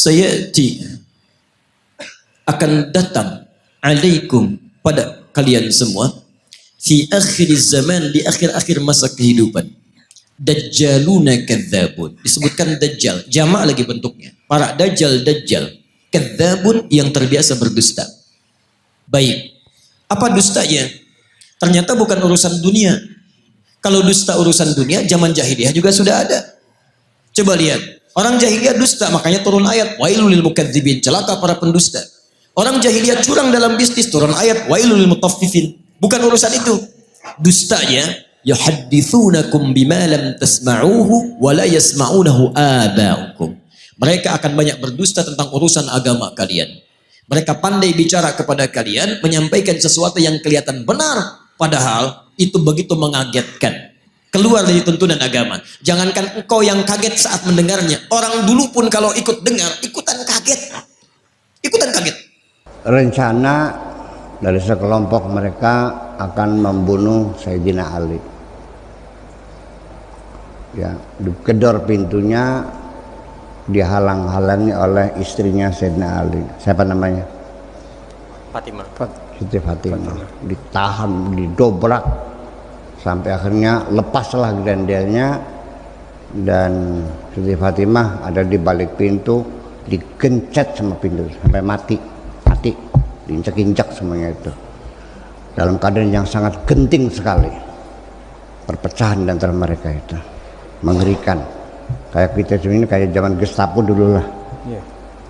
sayati, akan datang alaikum, pada kalian semua, fi akhir zaman, di akhir-akhir masa kehidupan, dajjaluna kadzabun. Disebutkan dajjal, jamak lagi bentuknya, para dajjal, kadzabun yang terbiasa berdusta. Baik, apa dustanya? Ternyata bukan urusan dunia. Kalau dusta urusan dunia, zaman jahiliyah juga sudah ada. Coba lihat, orang jahiliyah dusta, makanya turun ayat wailul lil mukadzibin, celaka para pendusta. Orang jahiliyah curang dalam bisnis, turun ayat wailul lil mutaffifin. Bukan urusan itu. Dustanya yuhadditsunakum bima lam tasma'uhu wa la yasma'unahu aba'ukum. Mereka akan banyak berdusta tentang urusan agama kalian. Mereka pandai bicara kepada kalian, menyampaikan sesuatu yang kelihatan benar, padahal itu begitu mengagetkan. Keluar dari tuntunan agama. Jangankan engkau yang kaget saat mendengarnya, orang dulu pun kalau ikut dengar, ikutan kaget. Ikutan kaget. Rencana dari sekelompok mereka akan membunuh Sayyidina Ali. Ya, digedor pintunya, dihalang-halangi oleh istrinya Sayyidina Ali. Siapa namanya? Fatimah. Siti Fatimah. Ditahan, didobrak, sampai akhirnya lepaslah grendelnya, dan Siti Fatimah ada di balik pintu, digencet sama pintu sampai mati, diinjak-injak semuanya itu. Dalam keadaan yang sangat genting sekali, perpecahan di antara mereka itu mengerikan. Kayak kita ini kayak zaman Gestapo dulu lah.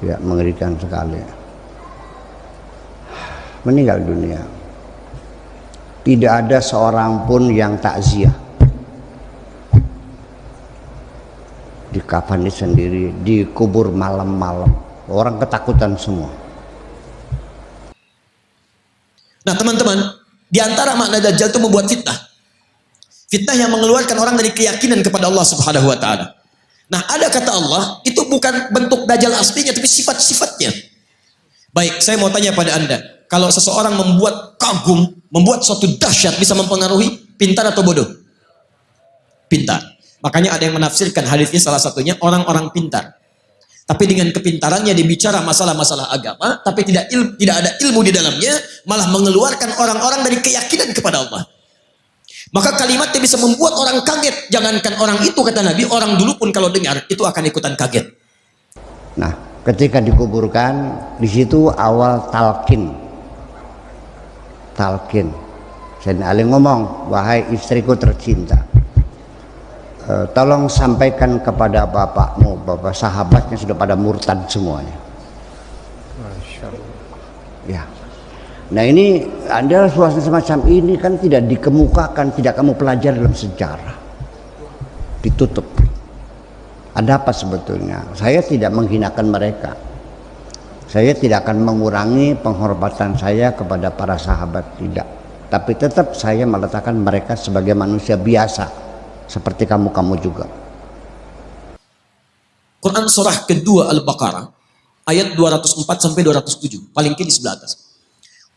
Ya, mengerikan sekali. Meninggal dunia. Tidak ada seorang pun yang takziah. Dikafani sendiri, dikubur malam-malam. Orang ketakutan semua. Nah teman-teman, di antara makna dajjal itu membuat fitnah. Fitnah yang mengeluarkan orang dari keyakinan kepada Allah Subhanahu wa taala. Nah, ada kata Allah, itu bukan bentuk dajjal aslinya, tapi sifat-sifatnya. Baik, saya mau tanya pada Anda, kalau seseorang membuat kagum, membuat suatu dahsyat, bisa mempengaruhi, pintar atau bodoh? Pintar. Makanya ada yang menafsirkan hadisnya, salah satunya orang-orang pintar. Tapi dengan kepintarannya dia bicara masalah-masalah agama, tapi tidak ada ilmu di dalamnya, malah mengeluarkan orang-orang dari keyakinan kepada Allah. Maka kalimatnya bisa membuat orang kaget. Jangankan orang itu, kata Nabi, orang dulu pun kalau dengar itu akan ikutan kaget. Nah, ketika dikuburkan, di situ awal talqin. Sayyidina Ali ngomong, wahai istriku tercinta, tolong sampaikan kepada bapakmu bahwa sahabatnya sudah pada murtad semuanya. Masya Allah. Ya. Nah ini adalah suasana semacam ini kan tidak dikemukakan, tidak kamu pelajari dalam sejarah. Ditutup. Ada apa sebetulnya? Saya tidak menghinakan mereka. Saya tidak akan mengurangi penghormatan saya kepada para sahabat, tidak. Tapi tetap saya meletakkan mereka sebagai manusia biasa, seperti kamu-kamu juga. Quran surah kedua Al-Baqarah ayat 204 sampai 207, paling kiri sebelah atas.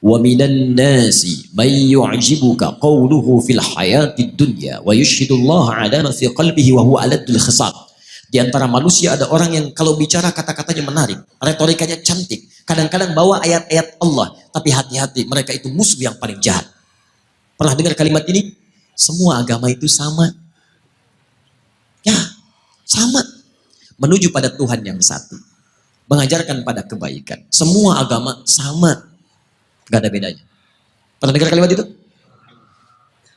Wa minan nasi may yu'jibuka qawluhu fil hayatid dunya wa yushhidullaha 'ala ma fi qalbihi wa huwa aladul khisab. Di antara manusia ada orang yang kalau bicara kata-katanya menarik, retorikanya cantik, kadang-kadang bawa ayat-ayat Allah, tapi hati-hati, mereka itu musuh yang paling jahat. Pernah dengar kalimat ini? Semua agama itu sama. Ya, sama. Menuju pada Tuhan yang satu. Mengajarkan pada kebaikan. Semua agama sama. Gak ada bedanya. Pernah dengar kalimat itu?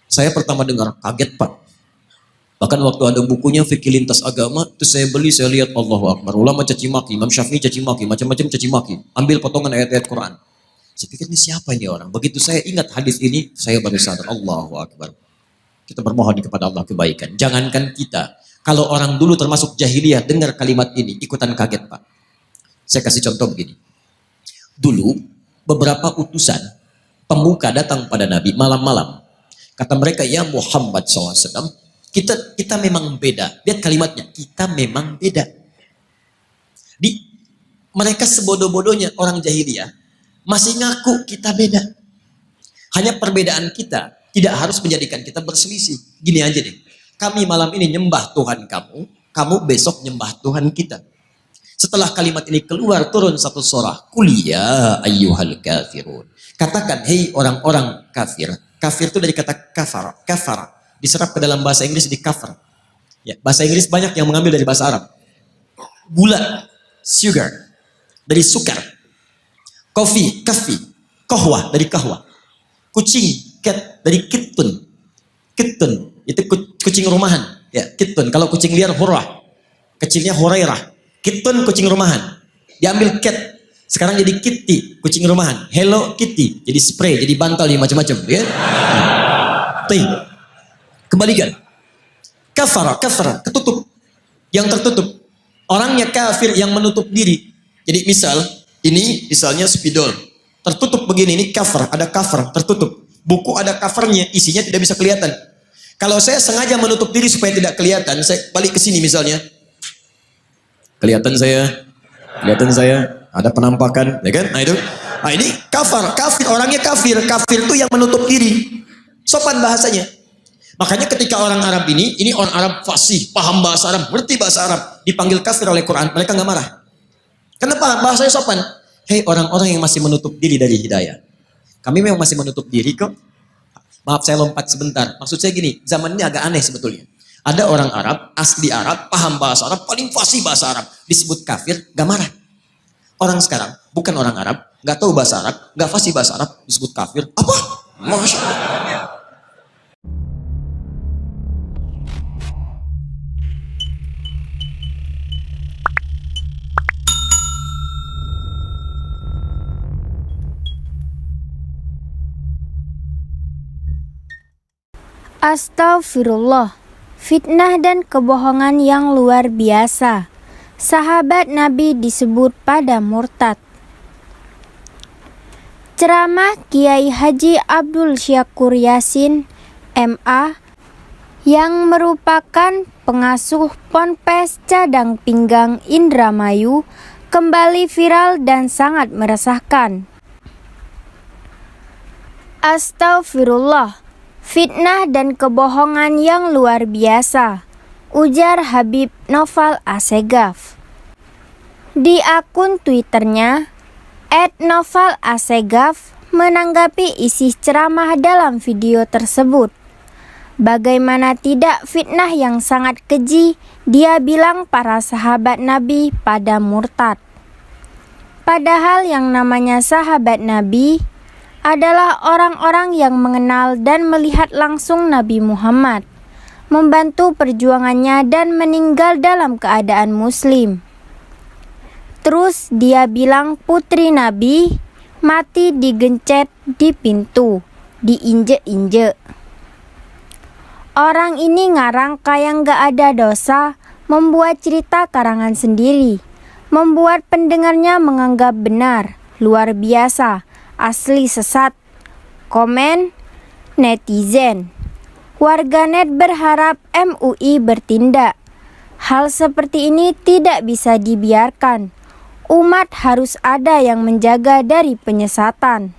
Saya pertama dengar, kaget Pak. Bahkan waktu ada bukunya Fikih Lintas Agama, itu saya beli, saya lihat Allahu Akbar. Ulama caci maki, Imam Syafi'i caci maki, macam-macam caci maki. Ambil potongan ayat-ayat Quran. Saya pikir ini siapa ini orang? Begitu saya ingat hadis ini, saya baru sadar, Allahu Akbar. Kita bermohon kepada Allah kebaikan. Jangankan kita, kalau orang dulu termasuk jahiliyah dengar kalimat ini, ikutan kaget Pak. Saya kasih contoh begini. Dulu, beberapa utusan pemuka datang pada Nabi malam-malam. Kata mereka, ya Muhammad SAW, kita memang beda. Lihat kalimatnya, kita memang beda. Mereka sebodoh-bodohnya orang jahiliyah masih ngaku kita beda. Hanya perbedaan kita tidak harus menjadikan kita berselisih. Gini aja deh, kami malam ini nyembah Tuhan kamu, kamu besok nyembah Tuhan kita. Setelah kalimat ini keluar, turun satu surah. Qul ya ayyuhal kafirun. Katakan, hei orang-orang kafir. Kafir itu dari kata kafar. Kafar. Diserap ke dalam bahasa Inggris di kafar. Ya, bahasa Inggris banyak yang mengambil dari bahasa Arab. Gula, sugar, dari sukar. Kopi, kafi. Kohwah, dari kahwah. Kucing, cat, dari kitun. Kitun, itu kucing rumahan. Ya, kitun. Kalau kucing liar, hurrah. Kecilnya hurairah. Kitun, kucing rumahan. Diambil cat. Sekarang jadi kitty, kucing rumahan. Hello Kitty, jadi spray, jadi bantal, jadi macam-macam. Ya? Kembalikan. Kafara, ketutup. Yang tertutup. Orangnya kafir yang menutup diri. Jadi misal, ini misalnya spidol. Tertutup begini, ini cover, ada cover, tertutup. Buku ada covernya, isinya tidak bisa kelihatan. Kalau saya sengaja menutup diri supaya tidak kelihatan, saya balik ke sini misalnya. Kelihatan saya, ada penampakan, ya kan? Nah itu, nah ini kafir, orangnya kafir itu yang menutup diri. Sopan bahasanya. Makanya ketika orang Arab ini orang Arab fasih, paham bahasa Arab, ngerti bahasa Arab, dipanggil kafir oleh Quran, mereka nggak marah. Kenapa? Bahasanya sopan. Hei orang-orang yang masih menutup diri dari hidayah. Kami memang masih menutup diri kok. Maaf saya lompat sebentar. Maksud saya gini, zaman ini agak aneh sebetulnya. Ada orang Arab, asli Arab, paham bahasa Arab, paling fasih bahasa Arab. Disebut kafir, gak marah. Orang sekarang, bukan orang Arab, gak tahu bahasa Arab, gak fasih bahasa Arab, disebut kafir. Apa? Masya Allah. Astagfirullah. Fitnah dan kebohongan yang luar biasa. Sahabat Nabi disebut pada murtad. Ceramah Kiai Haji Abdul Syakur Yasin, MA, yang merupakan pengasuh Ponpes Cadang Pinggang Indramayu, kembali viral dan sangat meresahkan. Astagfirullah. Fitnah dan kebohongan yang luar biasa, ujar Habib Noval Assegaf. Di akun Twitternya, @novalasegaf menanggapi isi ceramah dalam video tersebut. Bagaimana tidak fitnah yang sangat keji, dia bilang para sahabat Nabi pada murtad. Padahal yang namanya sahabat Nabi adalah orang-orang yang mengenal dan melihat langsung Nabi Muhammad, membantu perjuangannya dan meninggal dalam keadaan muslim. Terus dia bilang putri Nabi mati digencet di pintu, diinjek-injek. Orang ini ngarang kayak gak ada dosa, membuat cerita karangan sendiri, membuat pendengarnya menganggap benar, luar biasa. Asli sesat. Komen netizen. Warganet berharap MUI bertindak. Hal seperti ini tidak bisa dibiarkan. Umat harus ada yang menjaga dari penyesatan.